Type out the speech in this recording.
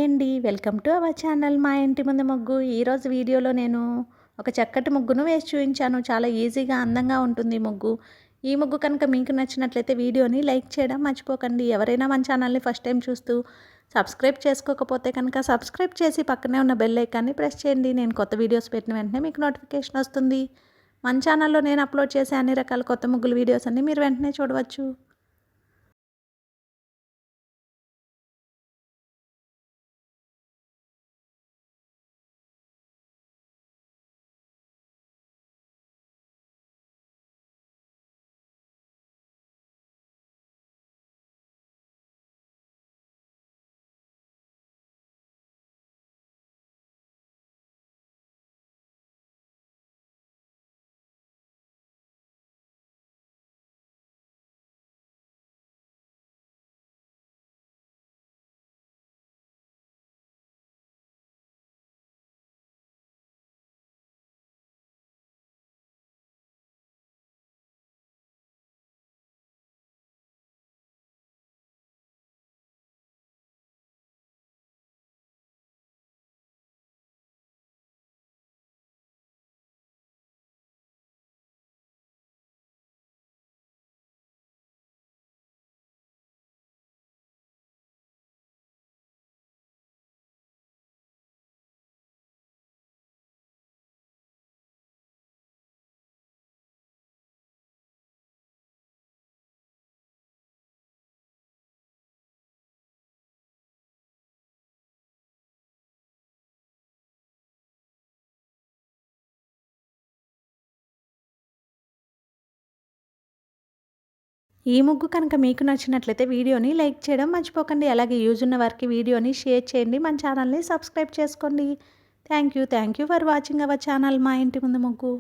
అండి. Welcome to our channel మా ఇంటి ముందు ముగ్గు. ఈరోజు వీడియోలో నేను ఒక చక్కటి ముగ్గును వేసి చూపించాను. చాలా ఈజీగా అందంగా ఉంటుంది ఈ ముగ్గు. ఈ ముగ్గు కనుక మీకు నచ్చినట్లయితే వీడియోని లైక్ చేయడం మర్చిపోకండి. ఎవరైనా మన ఛానల్ని ఫస్ట్ టైం చూస్తూ సబ్స్క్రైబ్ చేసుకోకపోతే కనుక సబ్స్క్రైబ్ చేసి పక్కనే ఉన్న బెల్ ఐకాన్ని ప్రెస్ చేయండి. నేను కొత్త వీడియోస్ పెట్టిన వెంటనే మీకు నోటిఫికేషన్ వస్తుంది. మన ఛానల్లో నేను అప్లోడ్ చేసే అన్ని రకాల కొత్త ముగ్గుల వీడియోస్ అన్ని మీరు వెంటనే చూడవచ్చు. ఈ ముగ్గు కనుక మీకు నచ్చినట్లయితే వీడియోని లైక్ చేయడం మర్చిపోకండి. అలాగే యూజ్ ఉన్న వారికి వీడియోని షేర్ చేయండి. మన ఛానల్ని సబ్స్క్రైబ్ చేసుకోండి. Thank you for watching our channel మా ఇంటి ముందు ముగ్గు.